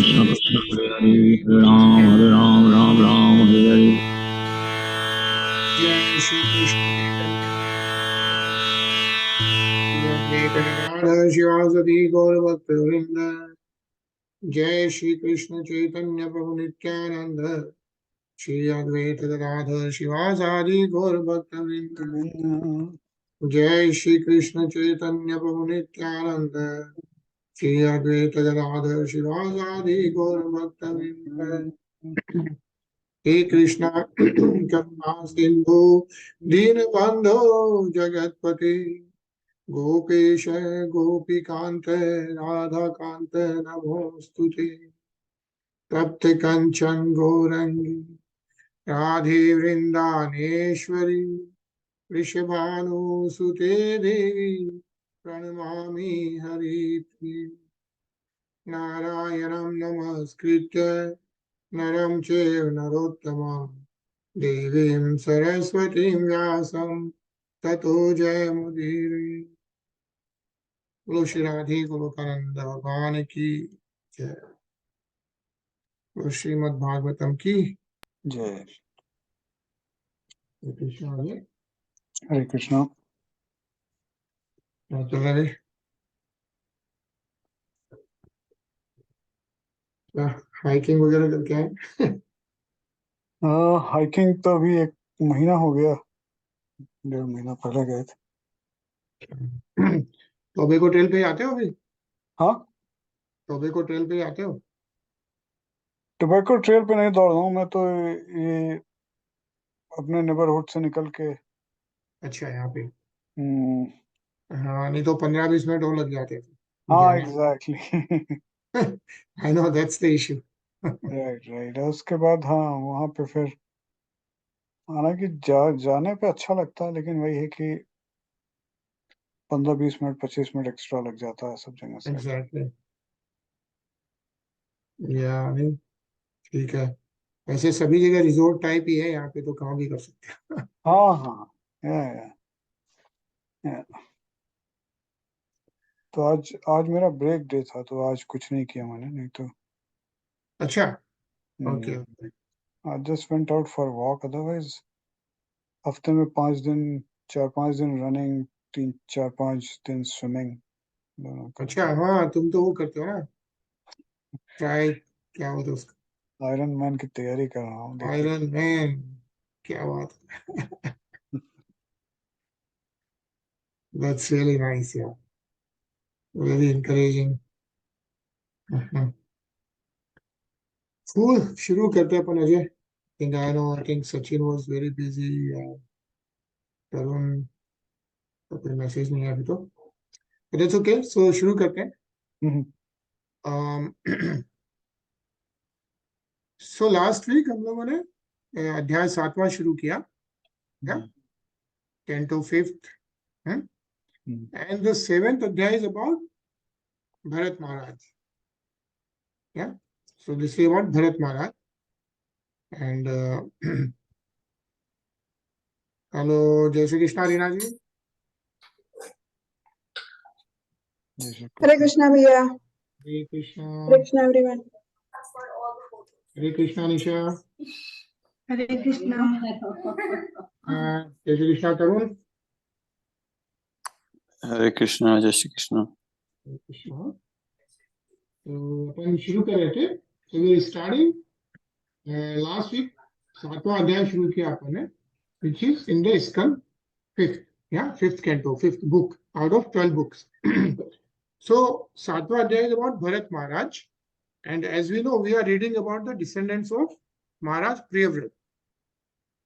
Krishna Krishna Hare Hare Hare Ram Ram Ram Hare Hare. Jai Shri Krishna Radha Shivasati Gaur Bhakta Vrinda. Jai Shri Krishna Chaitanya Prabhu Nityananda. Shri Advaita Radha Shivasati Gaur Bhakta Vrinda. Jai Shri Krishna Chaitanya Prabhu Nityananda. Shri Advaita Radha Shivasati Gaur Bhakta Vrinda. हे कृष्णा करुणा सिंधु दीनबंधो जगतपते गोपेश गोपीकांत राधाकांत नमोस्तुते तप्त कंचन गौरंगी राधे वृंदानेश्वरी वृषभानुसुते देवी प्रणमामि हरिप्रिये नारायणं नमस्कृत्य नरं चैव नरोत्तमं देवीं सरस्वतीं व्यासं ततो जयमुदीरये। बोलो श्री राधे गोलोकानंद भगवान की जय। बोलो श्रीमद् भागवतम की जय। कृष्ण हरे हरे कृष्णा। क्या चल रहा है? क्या हाइकिंग वगैरह करके आए? हाइकिंग तो अभी 1 महीना हो गया, 1.5 महीना पहले गए थे। टोबे को ट्रेल पे आते हो अभी? हाँ, टोबे को ट्रेल पे आते हो? टोबैको ट्रेल पे नहीं दौड़ रहा हूँ मैं तो, ये अपने नेबरहुड से निकल के। अच्छा, यहाँ पे। हम्म, हाँ, नहीं तो 15-20 मिनट और लग जाते थे हाँ जाने। Exactly. I know that's the issue. Right right. उसके बाद हाँ वहाँ पे फिर हालांकि जाने पे अच्छा लगता है, लेकिन वही है कि 15-20 मिनट 25 मिनट एक्स्ट्रा लग जाता है सब जगह से। एग्जैक्टली, या नहीं, ठीक है। वैसे सभी जगह रिजोर्ट टाइप ही है, यहाँ पे तो कहाँ भी कर सकते हैं। हाँ हाँ, या। तो आज मेरा ब्रेक डे था, तो आज कुछ नहीं किया मैंने, नहीं तो अच्छा, okay. I just went out for a walk. Otherwise, हफ्ते में 5 दिन, 4-5 दिन रनिंग, 3-4-5 दिन स्विमिंग, दोनों अच्छा, करता हूँ। हाँ तुम तो वो करते हो ना, ट्राई, क्या होता है उसका, आयरन मैन की तैयारी कर रहा हूँ, देखिए। आयरन मैन, क्या बात है। दैट्स रियली नाइस यार, वेरी इंकरेजिंग। कूल, शुरू करते हैं अपन। Ajay, I think Sachin was very busy, Tarun का कोई मैसेज नहीं है अभी तो, बट इट्स ओके। सो शुरू करते हैं। हम्म, सो लास्ट वीक हम लोगों ने अध्याय 7वां शुरू किया, क्या, 10 to 5th, and the 7th अध्याय is about Bharat Maharaj, yeah, so this is about Bharat Maharaj and hello जय श्री कृष्णा रीना जी। हरे कृष्णा भैया। हरे कृष्णा। हरे कृष्णा एवरीवन। हरे कृष्णा निशा। हरे कृष्णा। जय श्री कृष्णा तरुण। हरे कृष्णा जय श्री कृष्ण। हरे कृष्णा। तो अपन शुरू कर रहे थे, so we are starting last week 7वां अध्याय शुरू किया अपन ने, which is in the ISKCON 5th, yeah, 5th canto, 5th book out of 12 books. So 7वां अध्याय is about Bharat Maharaj, and as we know we are reading about the descendants of Maharaj Priyavrat,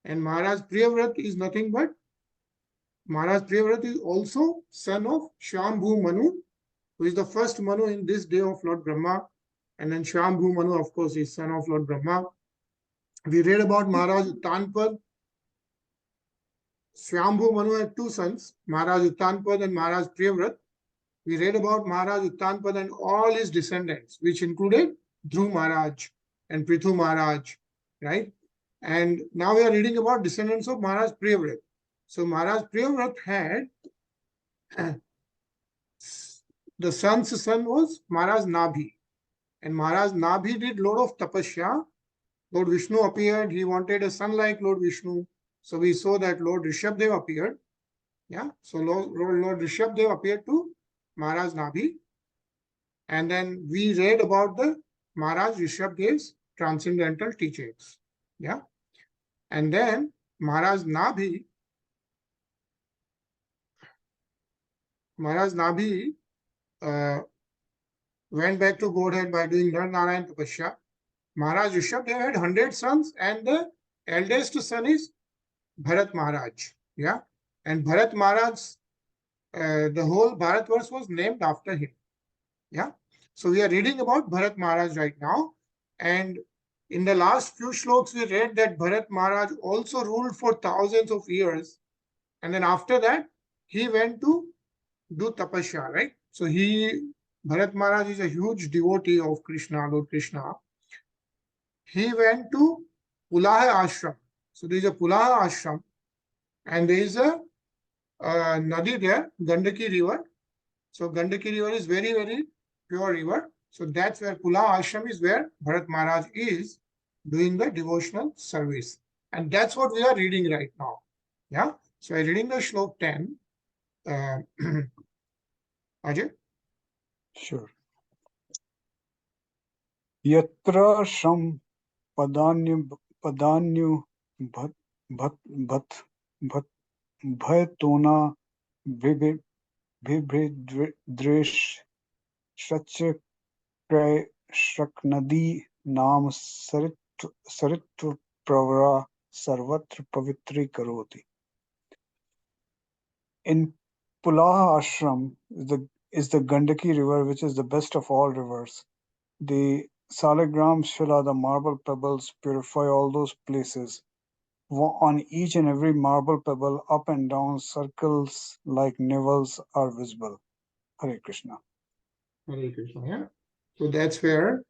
and Maharaj Priyavrat is nothing but Maharaj Priyavrat is also son of Shambhu Manu, who is the first Manu in this day of Lord Brahma, and then Shambhu Manu of course is son of Lord Brahma. We read about Maharaj Uttanpad. Shambhu Manu had 2 sons, Maharaj Uttanpad and Maharaj Priyavrat. We read about Maharaj Uttanpad and all his descendants, which included Dhruv Maharaj and Prithu Maharaj, right? And now we are reading about descendants of Maharaj Priyavrat. So Maharaj Priyavrat had the son's son was Maharaj Nabhi, And Maharaj Nabhi did lot of tapasya. Lord Vishnu appeared. He wanted a son like Lord Vishnu. So we saw that Lord Rishabdev appeared. Yeah. So Lord Rishabdev appeared to Maharaj Nabhi. And then we read about the Maharaj Rishabdev's transcendental teachings. Yeah. And then Maharaj Nabhi went back to Godhead by doing Nar Narayan Tapasya. Maharaj Rishabdev had 100 sons, and the eldest son is Bharat Maharaj. Yeah. And Bharat Maharaj, the whole Bharatverse was named after him. Yeah. So we are reading about Bharat Maharaj right now. And in the last few shloks, we read that Bharat Maharaj also ruled for thousands of years. And then after that, he went to do tapasya, right? So Bharat Maharaj is a huge devotee of Krishna, Lord Krishna. He went to Pulaha ashram. So there is a Pulaha ashram, and there is a Nadi there, Gandaki river. So Gandaki river is very, very pure river. So that's where Pulaha ashram is, where Bharat Maharaj is doing the devotional service. And that's what we are reading right now. Yeah. So I'm reading the shlok 10. Ajay? Sure. Yatra sham padanyu bhat bhat bhat bhat bhatona vibhidresh shach kray shraknadi naam saritva pravara sarvatra pavitri karoti. In Pulaha ashram is the Gandaki river, which is the best of all rivers. The Salagram Shila, the marble pebbles, purify all those places. On each and every marble pebble, up and down, circles like nivels are visible. Hare Krishna. Hare Krishna, yeah. So that's where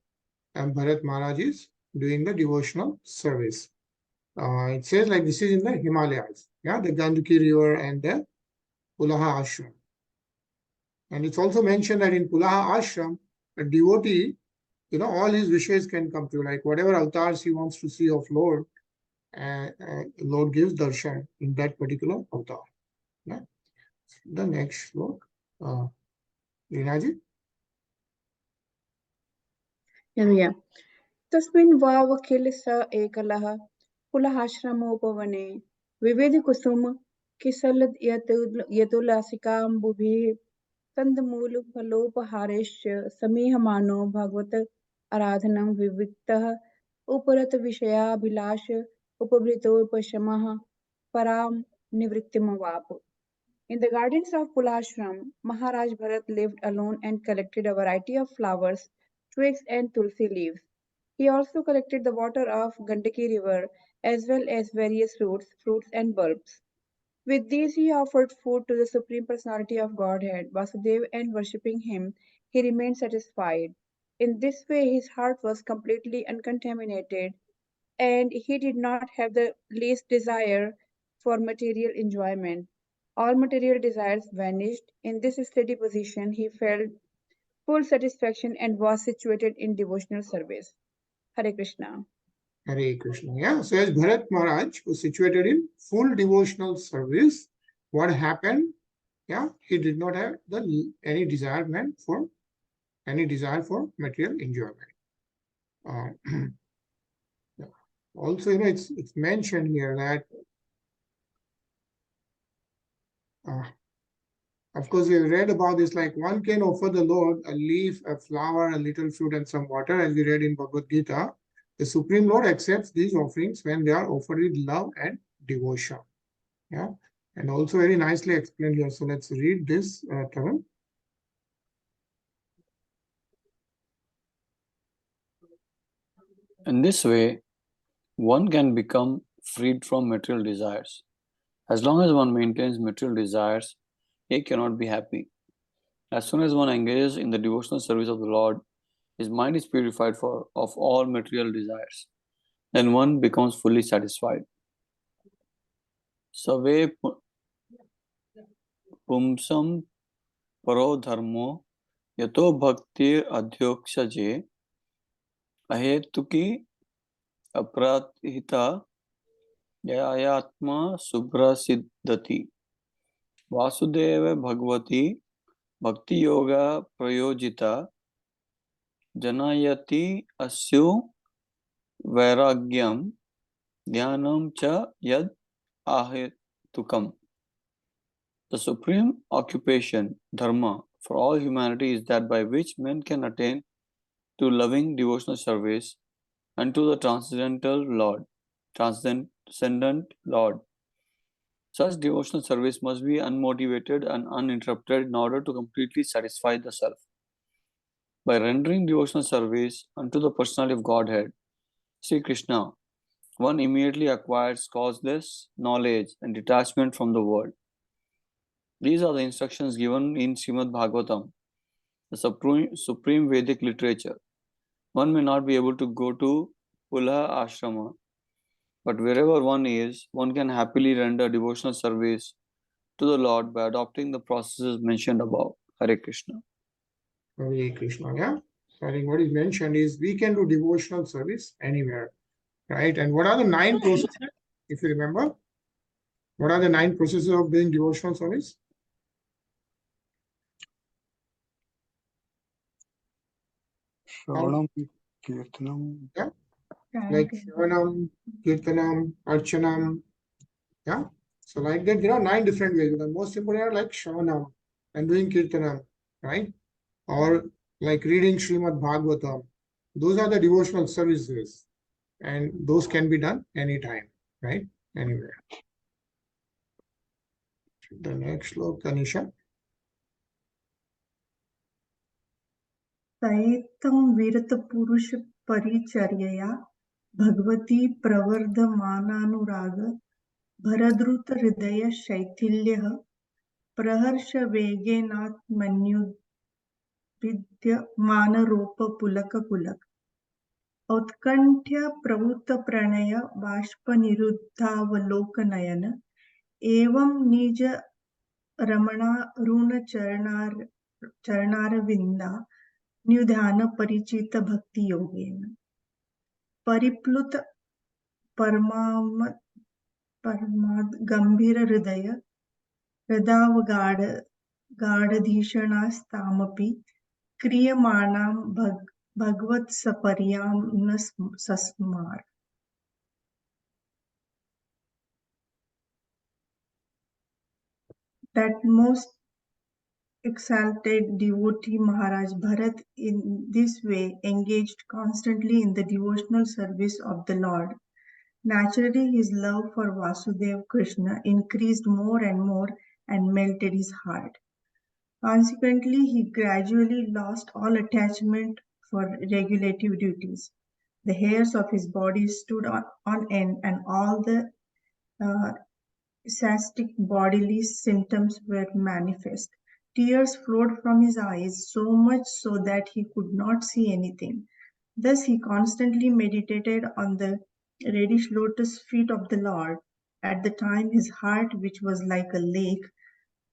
Bharat Maharaj is doing the devotional service. It says like this is in the Himalayas, yeah, the Gandaki river and the Pulaha ashram. And it's also mentioned that in Pulaha ashram, a devotee, all his wishes can come true. Like whatever avatars he wants to see of Lord, Lord gives darshan in that particular avatar. Yeah. The next slok, Rinaji. Yeah. तस्मिन् वावखिल स एकलः पुलहाश्रमोपवने विविध कुसुम किसल यतुलासिकाम्बुभिः कंदमूल फलोपहारैश्च समीहमानो भगवत आराधनं विविक्तः उपरत विषयाभिलाष उपभृतोपशमः परां निवृत्तिमवाप. In the gardens of Pulashram, Maharaj Bharat lived alone and collected a variety of flowers, twigs and tulsi leaves. He also collected the water of Gandaki river as well as various fruits and bulbs. With these he offered food to the Supreme Personality of Godhead, Vasudeva, and worshipping him, he remained satisfied. In this way his heart was completely uncontaminated, and he did not have the least desire for material enjoyment. All material desires vanished. In this steady position he felt full satisfaction and was situated in devotional service. Hare Krishna. Hare Krishna. Yeah. So as Bharat Maharaj was situated in full devotional service, what happened? Yeah, he did not have any desire for material enjoyment. Yeah. Also, it's mentioned here that of course we read about this, like one can offer the Lord a leaf, a flower, a little fruit, and some water, as we read in Bhagavad Gita. The Supreme Lord accepts these offerings when they are offered with love and devotion. Yeah, and also very nicely explained here. So let's read this, Tarun. In this way, one can become freed from material desires. As long as one maintains material desires, he cannot be happy. As soon as one engages in the devotional service of the Lord, his mind is purified of all material desires. Then one becomes fully satisfied. Save pumsam paro dharmo yato bhaktir adhyokshaje Ahetuki apratihita yayatma subrasiddhati Vasudeva Bhagavati Bhakti Yoga Prayojita Janayati Asyu Vairagyam Dhyanam Cha Yad Ahetukam. The supreme occupation, dharma, for all humanity is that by which men can attain to loving devotional service unto the transcendental Lord. Such devotional service must be unmotivated and uninterrupted in order to completely satisfy the self. By rendering devotional service unto the personality of Godhead, Sri Krishna, one immediately acquires causeless knowledge and detachment from the world. These are the instructions given in Srimad Bhagavatam, the supreme Vedic literature. One may not be able to go to Pulaha Ashrama, but wherever one is, one can happily render devotional service to the Lord by adopting the processes mentioned above. Hare Krishna. Hare Krishna, yeah. So I think what is mentioned is we can do devotional service anywhere, right? And what are the 9 processes, if you remember? What are the 9 processes of doing devotional service? Shravanam, Kirtanam. Yeah, like Shravanam, Kirtanam, Archanam. Yeah, so like that, there are 9 different ways. The most important are like Shravanam and doing Kirtanam, right? Or like reading Srimad Bhagavatam. Those are the devotional services, and those can be done anytime, right? Anywhere. The next slok, Tanisha. सैतं विरतपुरुष परिचर्यया Bhagwati प्रवर्धमानानुराग भरद्रुत हृदय शैथिल्यः प्रहर्ष वेगेनात्मन्युद्विद्यमानरोप पुलक पुलक औत्कण्ठ्य प्रवृत्त प्रणय बाष्प निरुद्धावलोकनयन एवं निज रमणारुण चरणारविंदा न्युध्यान परिचित भक्ति योगेन परिप्लुत परमाद गंभीर हृदय हृदावगाढधीषणास्तामपि क्रियमाणां भगवत्सपर्यां न सस्मार. That most exalted devotee Maharaj Bharat in this way engaged constantly in the devotional service of the Lord. Naturally, his love for Vasudeva Krishna increased more and more and melted his heart. Consequently, he gradually lost all attachment for regulative duties. The hairs of his body stood on end and all the spastic bodily symptoms were manifest. Tears flowed from his eyes, so much so that he could not see anything. Thus he constantly meditated on the reddish lotus feet of the Lord. At the time his heart, which was like a lake,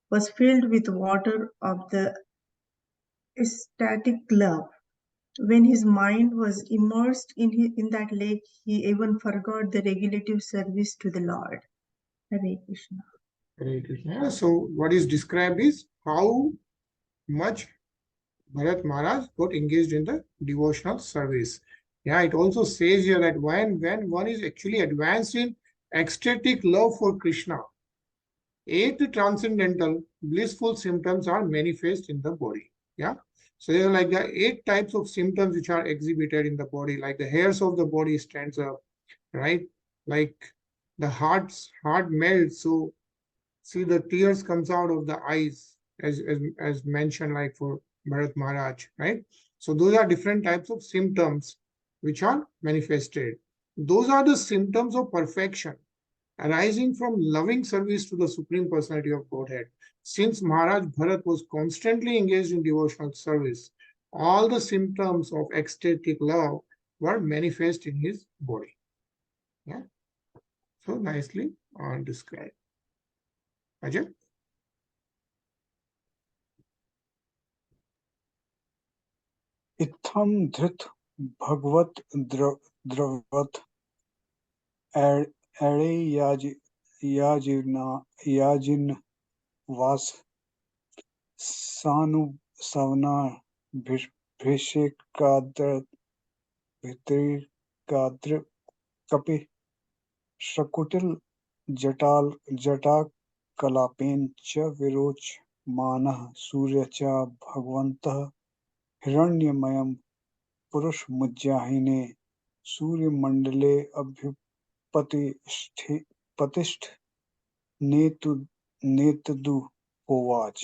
was filled with water of the ecstatic love. When his mind was immersed in that lake, he even forgot the regulative service to the Lord. Hare Krishna. Hare Krishna. So what is described is how much Bharat Maharaj got engaged in the devotional service. Yeah, it also says here that when one is actually advanced in ecstatic love for Krishna, 8 transcendental blissful symptoms are manifest in the body. Yeah, so there are like the 8 types of symptoms which are exhibited in the body, like the hairs of the body stands up, right? Like the heart melts, so see the tears comes out of the eyes, as mentioned, like for Bharat Maharaj, right? So those are different types of symptoms which are manifested. Those are the symptoms of perfection arising from loving service to the Supreme Personality of Godhead. Since Maharaj Bharat was constantly engaged in devotional service, all the symptoms of ecstatic love were manifest in his body. Yeah, so nicely described. Ajay? Itham dhrit Bhagavat Dravat Hare Yajin Vas Sanu Savna Bhishekadra Bhitri Kadra Kapi Shakutil Jata Kalapen Cha Viroch Manah Surya Cha Bhagavantah Hiranyamayam Purush Mujjahine Surya Mandale Patisht Netadu Povach.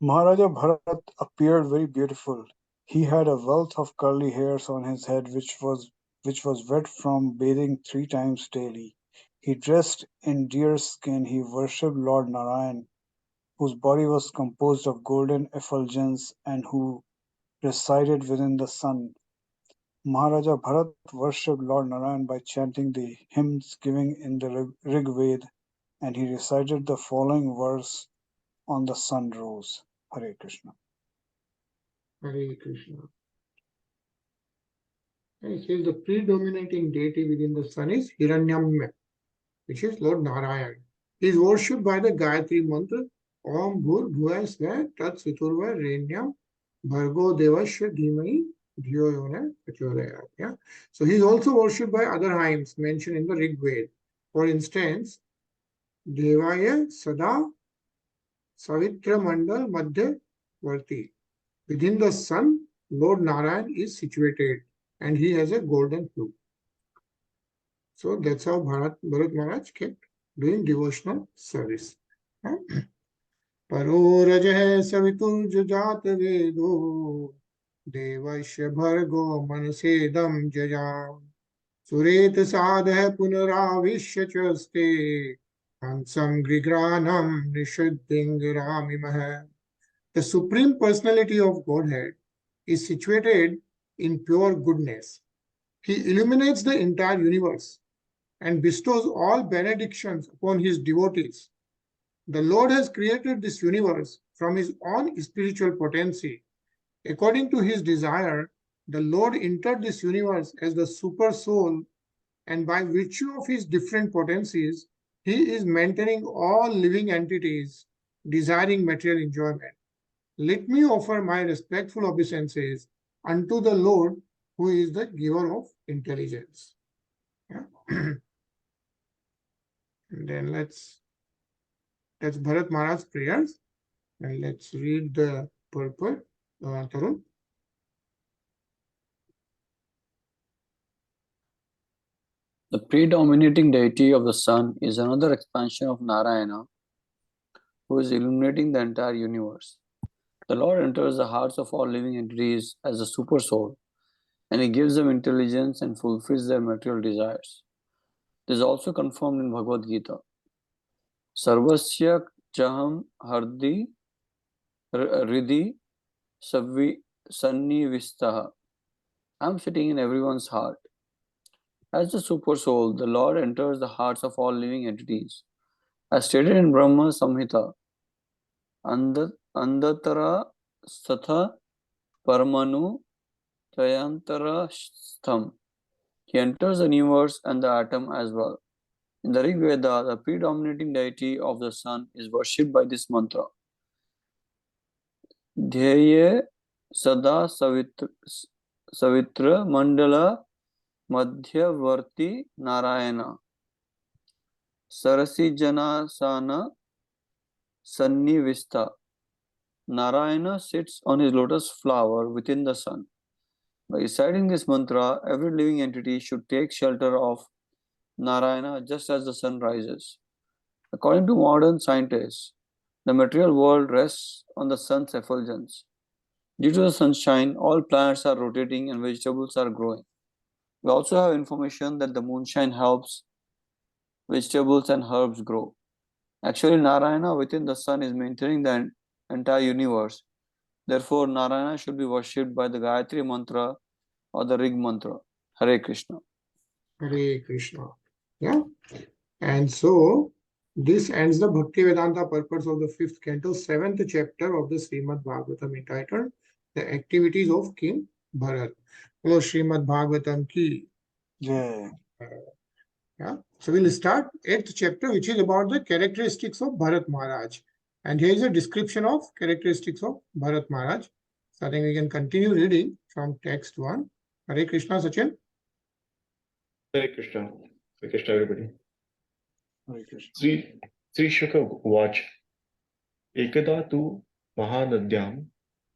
Maharaja Bharat appeared very beautiful. He had a wealth of curly hairs on his head which was wet from bathing 3 times daily. He dressed in deer skin. He worshipped Lord Narayan, whose body was composed of golden effulgence and who resided within the sun. Maharaja Bharat worshipped Lord Narayan by chanting the hymns given in the Rig Veda, and he recited the following verse on the sun rose. Hare Krishna. Hare Krishna. And it says the predominating deity within the sun is Hiranyamya, which is Lord Narayan. He is worshipped by the Gayatri mantra Om Bhur Bhuvai Svah Tat Saturva Renyam Bhargo Devasya Dhimai Dhiyo Yona Prachodayat. Yeah. So he is also worshipped by other hymns mentioned in the Rig Veda. For instance, Devaya Sada Savitra Mandal Madhya Varti. Within the sun, Lord Narayan is situated and he has a golden flute. So that's how Bharat Maharaj kept doing devotional service. Paro rajah savituj jat vedo devasya bhargo manasedam jajam suret sadha punaravishya chaste hansam grigranam nishuddhingiramimah. The Supreme Personality of Godhead is situated in pure goodness. He illuminates the entire universe and bestows all benedictions upon his devotees. The Lord has created this universe from his own spiritual potency. According to his desire, the Lord entered this universe as the super soul, and by virtue of his different potencies, he is maintaining all living entities desiring material enjoyment. Let me offer my respectful obeisances unto the Lord, who is the giver of intelligence. Yeah. And then that's Bharat Maharaj's prayers. And let's read the purport. Tarun. The predominating deity of the sun is another expansion of Narayana, who is illuminating the entire universe. The Lord enters the hearts of all living entities as a super soul, and he gives them intelligence and fulfills their material desires. This is also confirmed in Bhagavad Gita. Sarvasya chaham hardi ridhi sannivistaha. I am sitting in everyone's heart. As the super soul, the Lord enters the hearts of all living entities. As stated in Brahma Samhita, Andatara Satha Paramanu Trayantara Stham. He enters the universe and the atom as well. In the Rig Veda, the predominating deity of the sun is worshipped by this mantra. Dhyaye Sada Savitra Mandala Madhyavarti Narayana Sarasi Janasana Sannivista. Narayana sits on his lotus flower within the sun. By reciting this mantra, every living entity should take shelter of Narayana just as the sun rises. According to modern scientists, the material world rests on the sun's effulgence. Due to the sunshine, all plants are rotating and vegetables are growing. We also have information that the moonshine helps vegetables and herbs grow. Actually, Narayana within the sun is maintaining the entire universe. Therefore, Narayana should be worshipped by the Gayatri mantra or the Rig mantra. Hare Krishna. Hare Krishna. Yeah. And so this ends the Bhakti Vedanta purpose of the 5th canto, 7th chapter of the Srimad Bhagavatam entitled The Activities of King Bharat. Hello, Srimad Bhagavatam ki. Jai. Yeah. So we'll start 8th chapter, which is about the characteristics of Bharat Maharaj. And here is a description of characteristics of Bharat Maharaj. So I think we can continue reading from text 1. Hare Krishna, Sachin. Hare Krishna. Hare Krishna, everybody. Hare Krishna. Sri Shukra uvacha ekada tu mahanadyam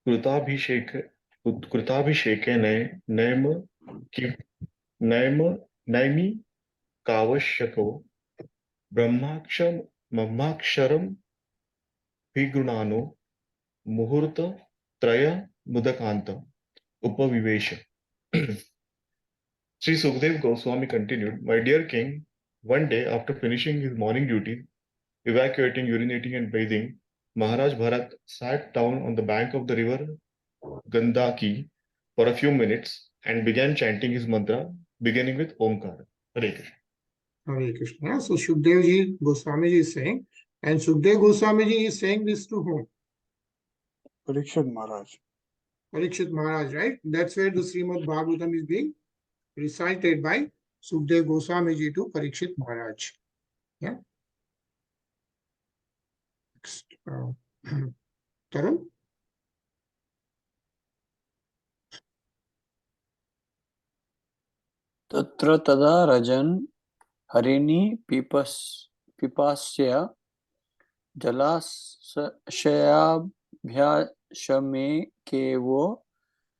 कृताभिषेके नैमि कावश्यको ब्रह्माक्षरम विगुणानो मुहूर्त त्रय मुदकांत उपविवेश. Sri Sukdev Goswami continued, My dear king, one day after finishing his morning duty, evacuating, urinating and bathing, Maharaj Bharat sat down on the bank of the river Gandaki for a few minutes and began chanting his mantra, beginning with Omkar. Hare Krishna. Hare Krishna. So Shukdev ji Goswami ji is saying, and Shukdev Goswami ji is saying this to whom? Parikshit Maharaj. Parikshit Maharaj, right? That's where the Srimad Bhagavatam is being recited by Shukdev Goswami ji to Parikshit Maharaj. Yeah. Next, Tarun. Tatra tada rajan harini pipasya jalasayabhyashame kevo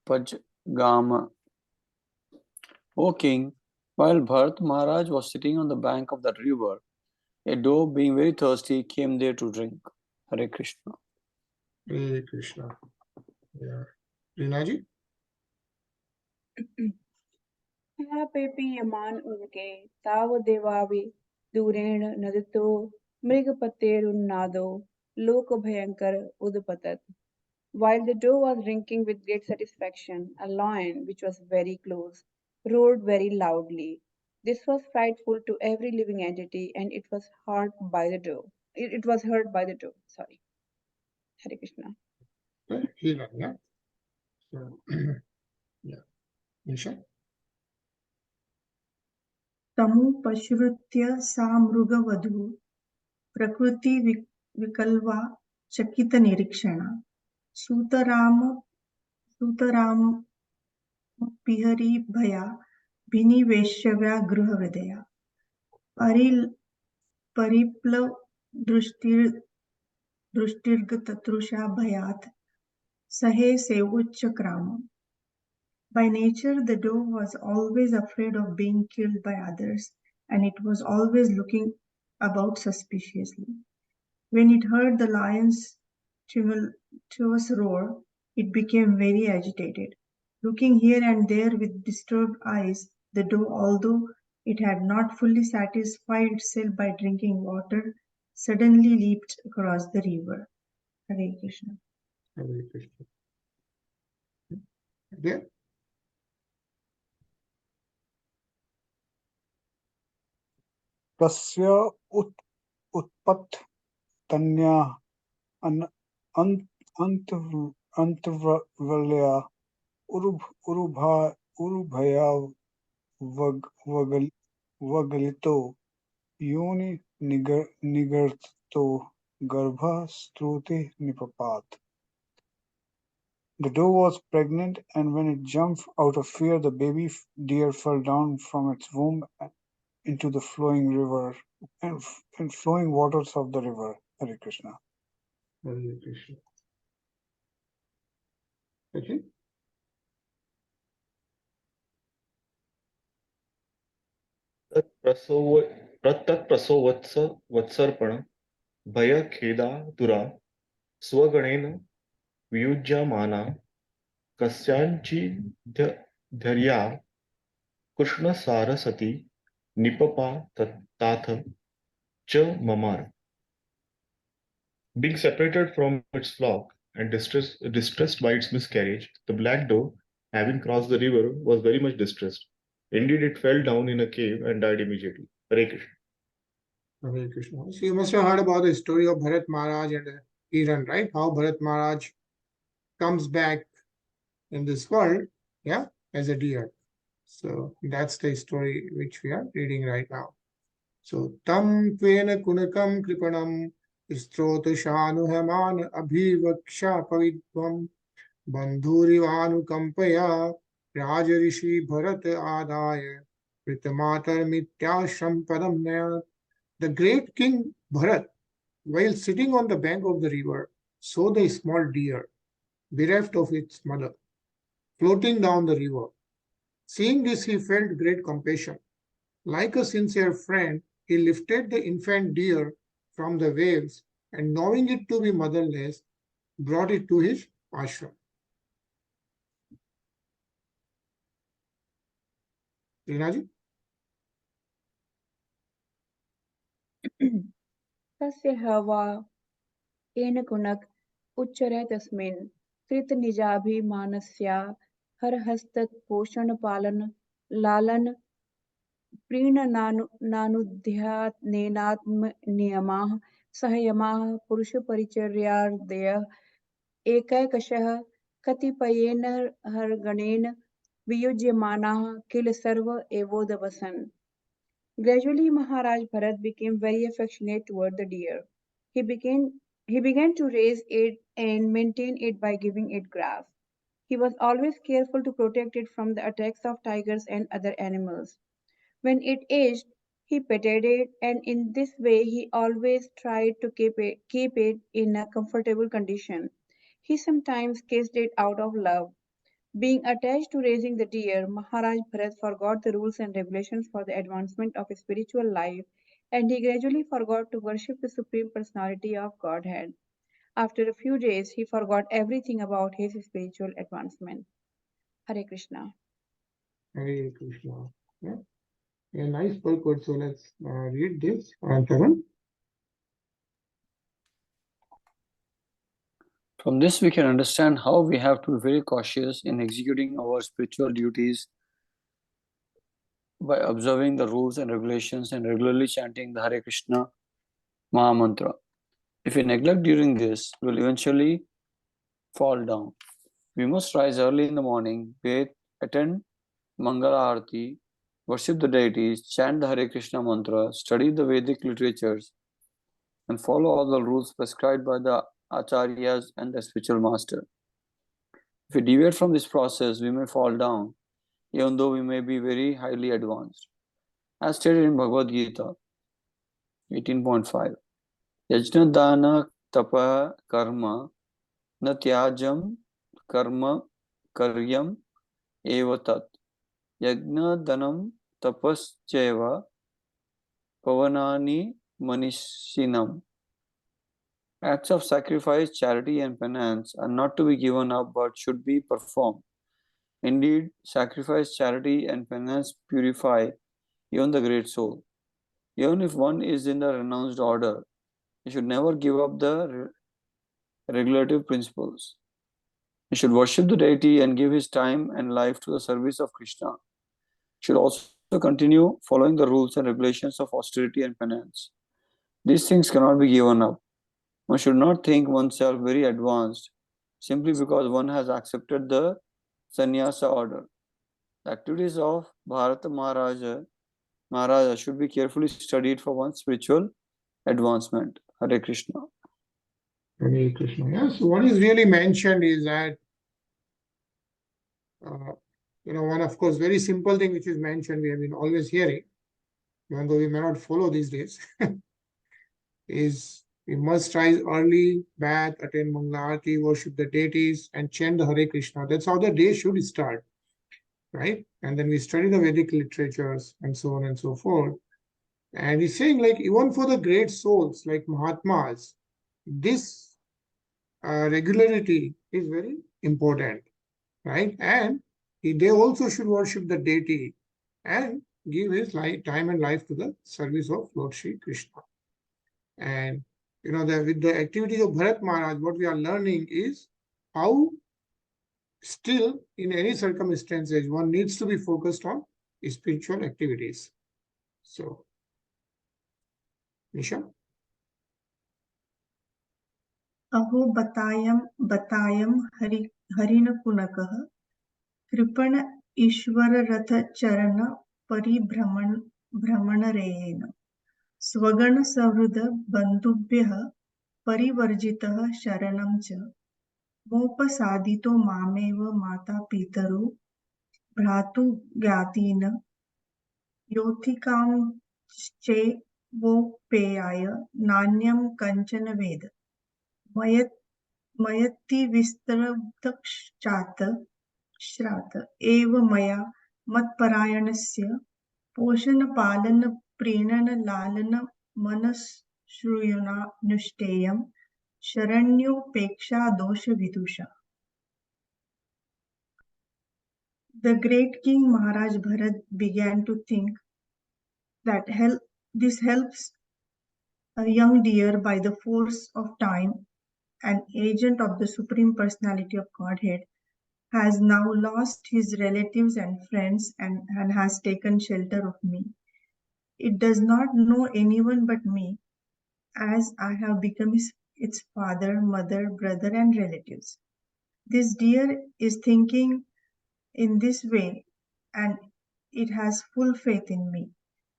pajgama. O king, while Bharat Maharaj was sitting on the bank of that river, a doe, being very thirsty, came there to drink. Hare Krishna. Hare Krishna. Yeah. Reena ji. पेपी यमान उनके ताव देवावि दूरेण नदतो मृगपतेरुन्नादो लोक भयंकर उदपतत. While the doe was drinking with great satisfaction, a lion, which was very close, roared very loudly. This was frightful to every living entity, and it was heard by the doe. It was heard by the doe. Sorry. Hare Krishna. Hira, yeah. So, yeah. Nisha. तमुपश्रुत्य सा मृगवधूः प्रकृतिविकल्वा चकितनिरीक्षणा सूतरामपिहरीभया विनिवेश्यव्या गृहहृदया परिप्लवदृष्टिर्गततृषा भयात् सहे सेवोच्चक्राम. By nature, the doe was always afraid of being killed by others, and it was always looking about suspiciously. When it heard the lion's tumultuous roar, it became very agitated. Looking here and there with disturbed eyes, the doe, although it had not fully satisfied itself by drinking water, suddenly leaped across the river. Hare Krishna. Hare Krishna. Yeah. तस्य उत्पत्तन्या अंतर्वलया उरुभया वगलितो योनि निगर्तो गर्भस्तुति निपपात. The doe was pregnant, and when it jumped out of fear, the baby deer fell down from its womb into the flowing river and flowing waters of the river. Hare Krishna. Hare Krishna. Okay. तत्प्रसवोत्सर्पण भय खेदातुरा स्वगणेन वियुज्यमाना कस्याञ्चिद्धर्या कृष्णसारसती निपपातात च mamar. Being separated from its flock and distressed by its miscarriage, the black doe, having crossed the river, was very much distressed. Indeed, it fell down in a cave and died immediately. Hare Krishna. Hare Krishna. So you must have heard about the story of Bharat Maharaj and Hiran, right? How Bharat Maharaj comes back in this world yeah, as a deer. So that's the story which we are reading right now. So tam tvena kunakam kripanam strotushanu abhivaksha pavidvam bandhurivanukampaya rajarishi bharat adaya pritamatar mityasham padam nayat. The great king Bharat, while sitting on the bank of the river, saw the small deer, bereft of its mother, floating down the river. Seeing this, he felt great compassion. Like a sincere friend, he lifted the infant deer from the waves and, knowing it to be motherless, brought it to his ashram. Rinaji? तस्य हवा येन कुनक उच्चरय तस्मिन् कृतनिजाभिमानस्या हरहस्तपोषणपालन लालन प्रीणनानुध्यात्नेनात्मनियमाः संयमाः पुरुषपरिचर्यादयः एकैकशः कतिपयेन हरगणेन वियुज्यमानाः किल सर्व एवोदवसन्. Gradually, Maharaj Bharat became very affectionate toward the deer. He began to raise it and maintain it by giving it grass. He was always careful to protect it from the attacks of tigers and other animals. When it aged, he petted it, and in this way he always tried to keep it in a comfortable condition. He sometimes kissed it out of love. Being attached to raising the deer, Maharaj Bharat forgot the rules and regulations for the advancement of his spiritual life, and he gradually forgot to worship the Supreme Personality of Godhead. After a few days, he forgot everything about his spiritual advancement. Hare Krishna. Hare Krishna. Yeah. A nice purport. So let's read this. Taran. From this, we can understand how we have to be very cautious in executing our spiritual duties by observing the rules and regulations and regularly chanting the Hare Krishna Maha Mantra. If we neglect during this, we will eventually fall down. We must rise early in the morning, bathe, attend Mangala Arati, worship the deities, chant the Hare Krishna mantra, study the Vedic literatures, and follow all the rules prescribed by the acharyas and the spiritual master. If we deviate from this process, we may fall down, even though we may be very highly advanced. As stated in Bhagavad Gita 18.5, Yajna Dana Tapa Karma Na Tyajam Karma Karyam Evatat Yajna Danam Tapascheva Pavanani Manishinam. Acts of sacrifice, charity, and penance are not to be given up but should be performed. Indeed, sacrifice, charity, and penance purify even the great soul. Even if one is in the renounced order, he should never give up the regulative principles. He should worship the deity and give his time and life to the service of Krishna. He should also continue following the rules and regulations of austerity and penance. These things cannot be given up. One should not think oneself very advanced simply because one has accepted the sannyasa order. The activities of Bharata Maharaja should be carefully studied for one's spiritual advancement. Hare Krishna. Hare Krishna. Yes, what is really mentioned is that, one, of course, very simple thing which is mentioned, we have been always hearing, even though we may not follow these days, is we must rise early, bath, attend Mangalarati, worship the deities, and chant the Hare Krishna. That's how the day should start, right? And then we study the Vedic literatures and so on and so forth. And he's saying, like, even for the great souls like Mahatmas, this regularity is very important, right? And they also should worship the deity and give his time and life to the service of Lord Shri Krishna. And with the activities of Bharat Maharaj, what we are learning is how still in any circumstances one needs to be focused on spiritual activities. So, Nisha? अहो बतायं हरिण पुनकः कृपण ईश्वर रथ चरण भ्रमणरेण स्वगण सहृद बंधुभ्यः परिवर्जितः शरणं च मोपसादितो मामेव माता पितरो भ्रातुज्ञातीन् योथिकांश्चैवोपेयाय नान्यं कञ्चन वेद मयत्तिविस्तरब्धश्चात् श्रात एव मया मत्परायणस्य पोषणपालनप्रीणनलालनमनश्रूयणानुष्ठेयं शरण्योपेक्षादोषविदुषा. The great King Maharaj Bharat began to think that this helps a young deer by the force of time, an agent of the Supreme Personality of Godhead, has now lost his relatives and friends and has taken shelter of me. It does not know anyone but me, as I have become its father, mother, brother, and relatives. This deer is thinking in this way, and it has full faith in me.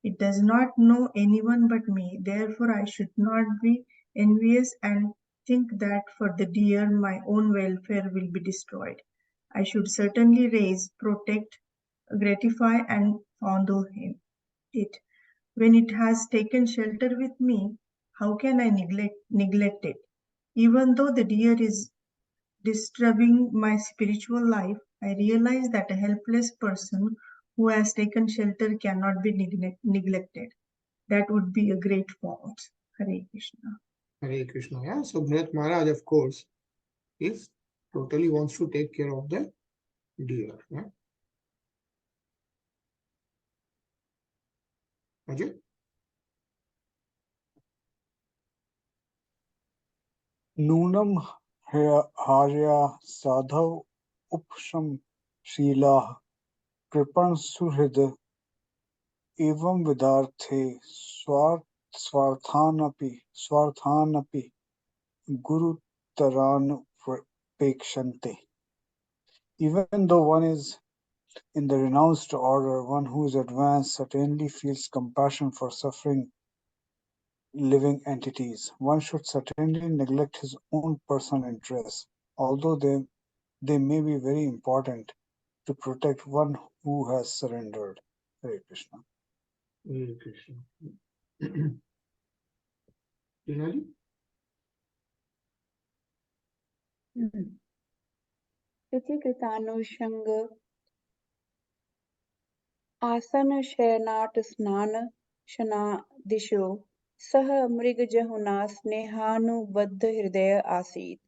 It does not know anyone but me, therefore I should not be envious and think that for the deer my own welfare will be destroyed. I should certainly raise, protect, gratify, and fondle it. When it has taken shelter with me, how can I neglect it? Even though the deer is disturbing my spiritual life, I realize that a helpless person who has taken shelter cannot be neglected. That would be a great fault. Hare Krishna. Hare Krishna. Yeah. So Bharat Maharaj, of course, is totally wants to take care of the deer. Yeah. Ajay? नूनम हार्या साधव उपशम Sheila कृपण सुहृद एवं विदार्थे स्वार्थानपि गुरुतरानुपेक्षन्ते. Even though one is in the renounced order, one who is advanced certainly feels compassion for suffering living entities. One should certainly neglect his own personal interests, although they may be very important to protect one who has surrendered. Hare Krishna. Hare Krishna. Dinali? इति कृतानुषंग आसन शयनाट स्नान शनादिशो सह मृगजहुना स्नेहानुबद्ध हृदय आसीत्.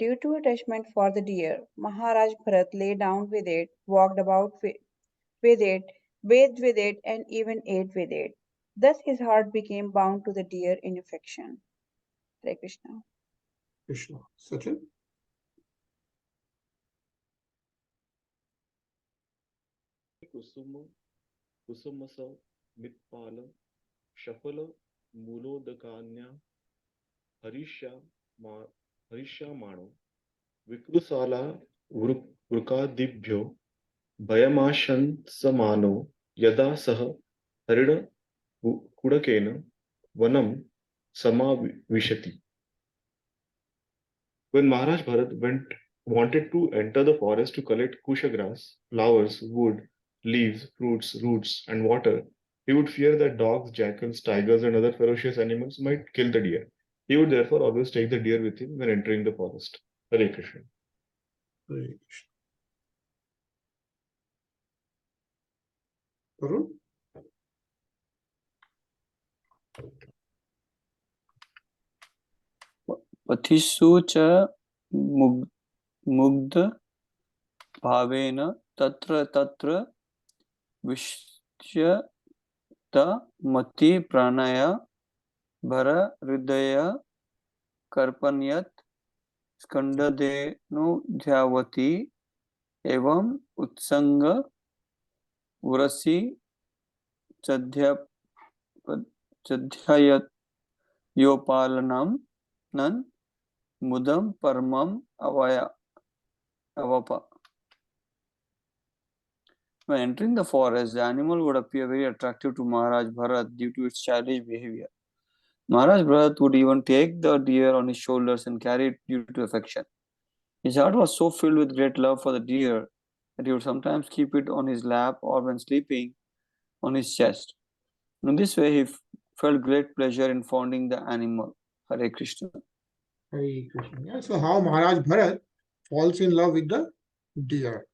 Due to attachment for the deer, Maharaj Bharat lay down with it, walked about with it, bathed with it, and even ate with it. Thus his heart became bound to the deer in affection. Hare Krishna. Krishna. Sachin? कुसुमस मित्पाल शफल मूलोदकान्या हरिष्यामाणो विकृसाला वृकादिभ्यो भयमाशंसमानो यदा सह हरिण कुडकेन वनम समाविशति. When Maharaj Bharat wanted to enter the forest to collect kusha grass, flowers, wood, leaves, fruits, roots, and water, he would fear that dogs, jackals, tigers, and other ferocious animals might kill the deer. He would therefore always take the deer with him when entering the forest. Hare Krishna. Hare Krishna. Arun? पथिषु च मुग्ध भावेन तत्र तत्र विश्यत प्राणय भर हृदय कर्पण्यत स्कंदधेनुध्यावती एवं उत्संग उरसी चध्ययोपालनम none मुदम परमम अवप. When entering the forest, the animal would appear very attractive to Maharaj Bharat due to its childish behavior. Maharaj Bharat would even take the deer on his shoulders and carry it due to affection. His heart was so filled with great love for the deer that he would sometimes keep it on his lap or when sleeping on his chest. In this way, he felt great pleasure in fondling the animal. Hare Krishna. Hare Krishna. Yeah. So how Maharaj Bharat falls in love with the deer,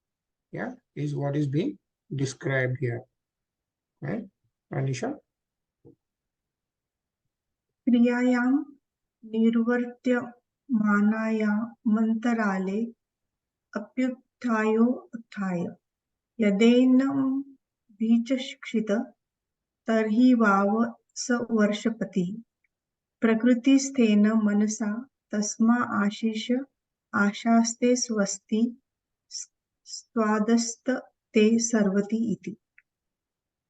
yeah, is what is being described here. Right? Anisha? क्रियायां निर्वर्त्यमानायामन्तराले अप्युत्थायोत्थाय यदेनं बीजक्षित तर्हि वाव स वर्षपतिः प्रकृतिस्थेन मनसा तस्मा आशिष आशास्ते स्वस्ति स्वादस्त ते सर्वति iti.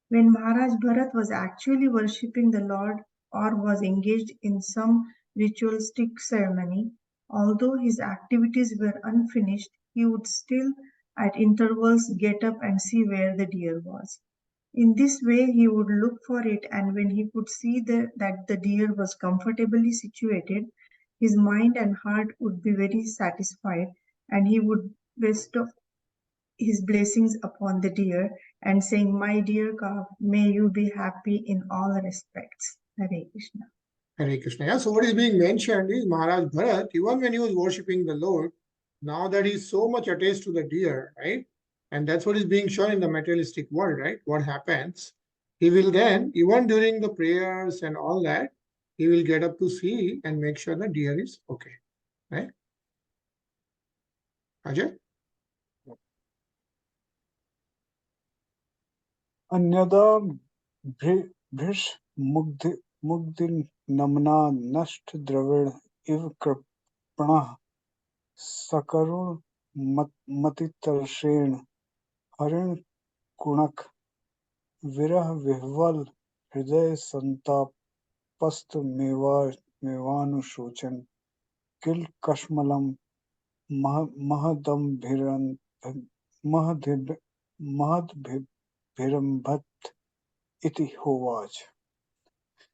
When Maharaj Bharat was actually worshipping the Lord or was engaged in some ritualistic ceremony, although his activities were unfinished, he would still at intervals get up and see where the deer was. In this way, he would look for it, and when he could see that the deer was comfortably situated, his mind and heart would be very satisfied, and he would bestow his blessings upon the deer and saying, "My dear calf, may you be happy in all respects." Hare Krishna. Hare Krishna. Yeah. So what is being mentioned is Maharaj Bharat, even when he was worshipping the Lord, now that he's so much attached to the deer, right? And that's what is being shown in the materialistic world, right? What happens? He will then, even during the prayers and all that, he will get up to see and make sure the deer is okay. Right? Ajay? अन्यदा भृश मुग्धि नमना नष्ट द्रविण इव कृपणः सकरुण मतितर्षेण हरिण कुणक विरह विह्वल हृदय संतापस्त मेवानुशोचन किल कश्मलम महदभिरंभत iti hovaj.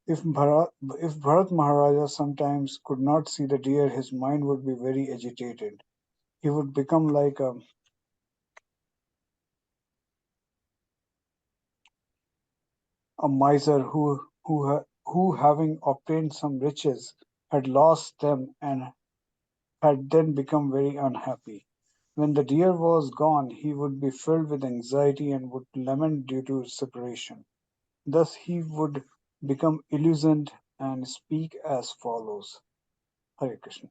If Bharat Maharaja sometimes could not see the deer, his mind would be very agitated. He would become like a miser who having obtained some riches had lost them and had then become very unhappy. When the deer was gone, he would be filled with anxiety and would lament due to separation. Thus he would become illusioned and speak as follows. Hare Krishna.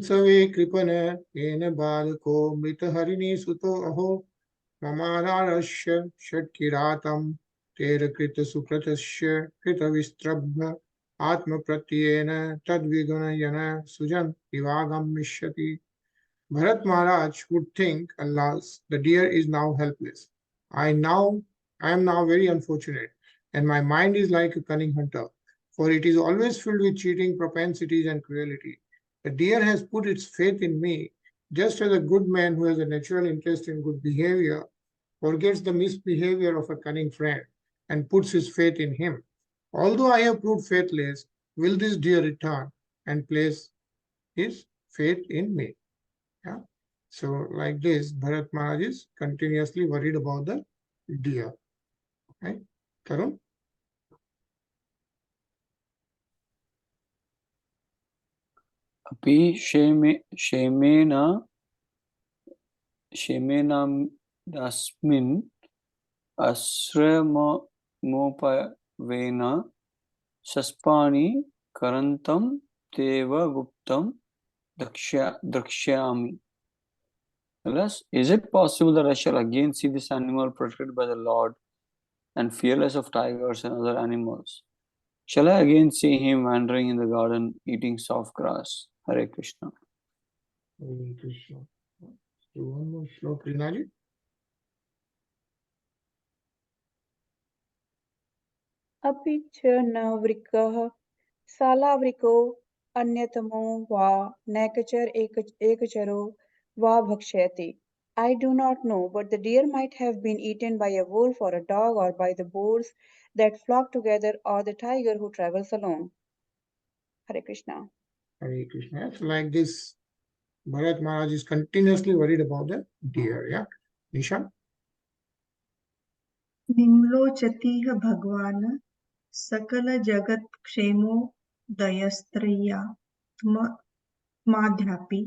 सवे coupon येन बालको मृत हरिणी सुतो अहो ममारारस्य षट्किरातं तेर कृत सुकृतस्य कृत विस्त्रभ्य आत्म प्रत्ययेन तद्विगुणयन सुजन विवागमिष्यति. Bharat Maharaj would think, alas, the deer is now helpless. I am now very unfortunate, and my mind is like a cunning hunter, for it is always filled with cheating propensities and cruelty. The deer has put its faith in me, just as a good man who has a natural interest in good behavior forgets the misbehavior of a cunning friend and puts his faith in him. Although I have proved faithless, will this deer return and place his faith in me? Yeah. So like this, Bharat Maharaj is continuously worried about the deer. Right? Tarun? अपि क्षेमेनास्मिन् आश्रमोपवेन शस्पानि करन्तं तेव गुप्तं द्रक्ष्यामि. Alas, is it possible that I shall again see this animal protected by the Lord and fearless of tigers and other animals? Shall I again see him wandering in the garden eating soft grass? Hare Krishna. Hare Krishna. So one more shlok, Rinaji. अपि च न वृकः शालावृको अन्यतमो va nekachar ekacharo va bhakshayati. I do not know, but the deer might have been eaten by a wolf or a dog or by the boars that flock together or the tiger who travels alone. Hare Krishna. Hare Krishna. So like this, Bharat Maharaj is continuously worried about the deer. Yeah, Nisha. निम्लोचतीह भगवान् सकलजगत्क्षेमो दयस्त्रय्या माध्यापि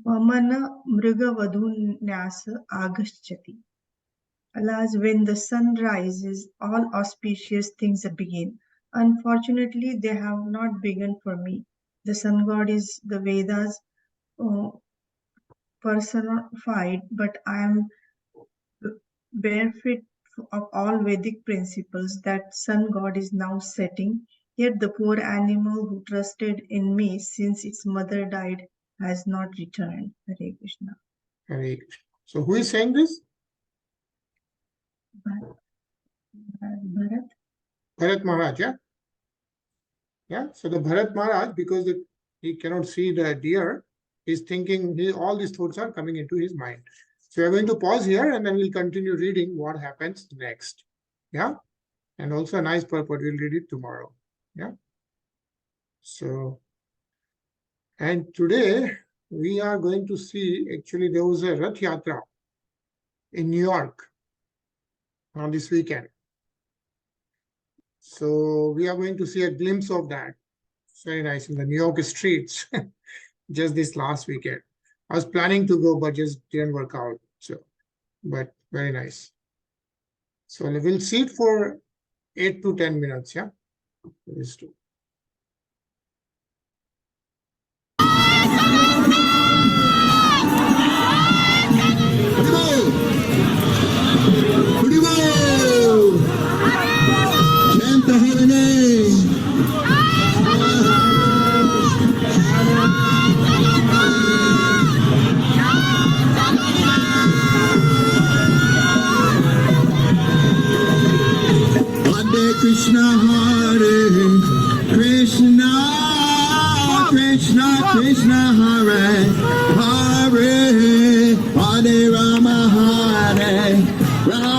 वमन मृगवधून्यास आगच्छति. Alas, when the sun rises, all auspicious things begin. Unfortunately, they have not begun for me. The sun god is the Vedas personified, but I am bereft of all Vedic principles. That sun god is now setting, yet the poor animal who trusted in me since its mother died has not returned. Hare Krishna. Hare Krishna. So who is saying this? Bharat. Bharat Maharaj, yeah? Yeah, so the Bharat Maharaj, because he cannot see the deer, is thinking, all these thoughts are coming into his mind. So we're going to pause here and then we'll continue reading what happens next. Yeah, and also a nice purport, we'll read it tomorrow. Yeah. So, and today we are going to see, actually there was a Rath Yatra in New York on this weekend. So we are going to see a glimpse of that. It's very nice in the New York streets, just this last weekend. I was planning to go, but just didn't work out. So, but very nice. So we'll see it for 8 to 10 minutes. Yeah. These two. Krishna Hare Krishna Krishna Krishna Hare Hare Hare Rama Hare Rama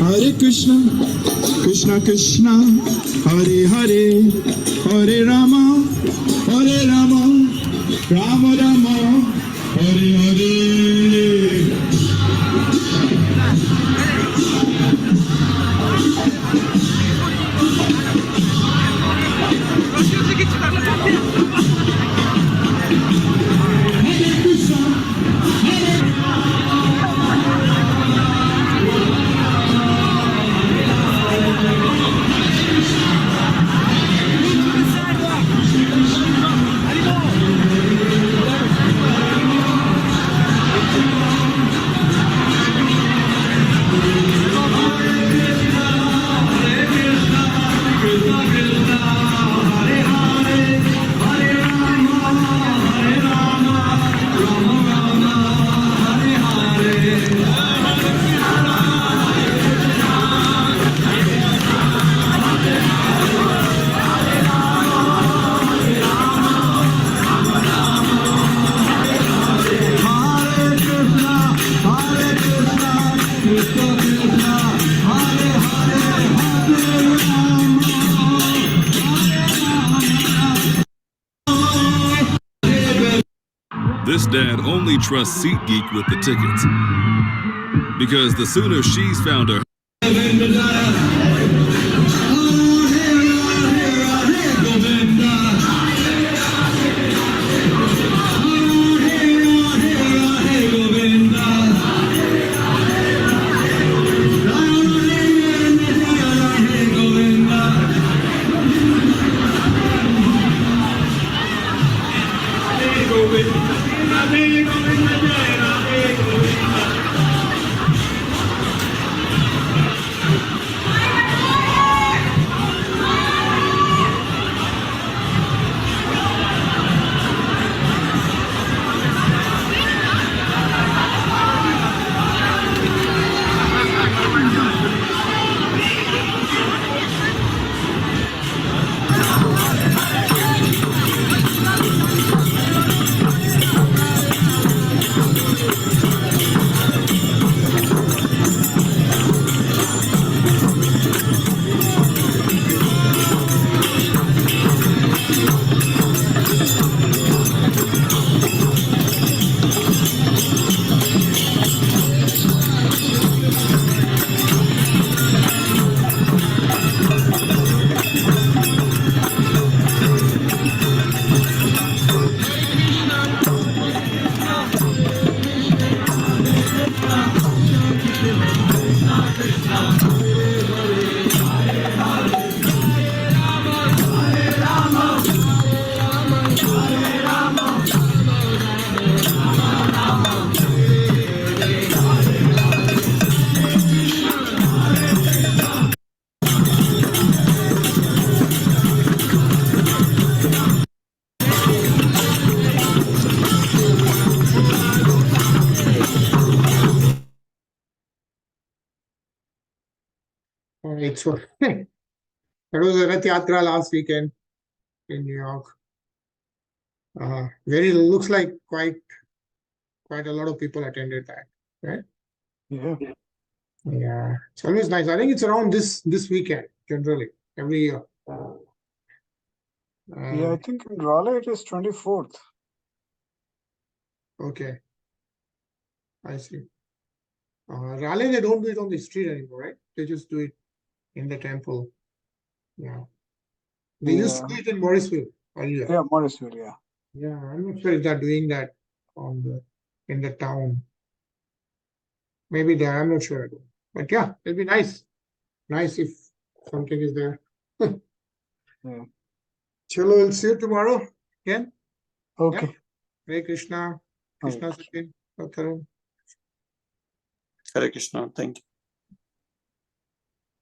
Hare Krishna, Krishna Krishna, Hare Hare, Hare Rama, Rama Rama, Hare Hare. This dad only trusts SeatGeek with the tickets. Because the sooner she's found her All right, so that was a Rath Yatra last weekend in New York. Very looks like quite a lot of people attended that, right? Yeah. Yeah, it's always nice. I think it's around this weekend generally every year. Yeah, I think in Raleigh it is 24th. Okay, I see. Raleigh, they don't do it on the street anymore, right? They just do it in the temple. Yeah, they used to do it in Morrisville earlier. Yeah, Morrisville, yeah. Yeah, I'm not sure if they're doing that in the town. Maybe they are, I'm not sure. But yeah, it'll be nice. Nice if something is there. Yeah. Chalo, we'll see you tomorrow again. Okay. Yeah. Hare Krishna. Krishna Satsang. Hare Krishna. Thank you.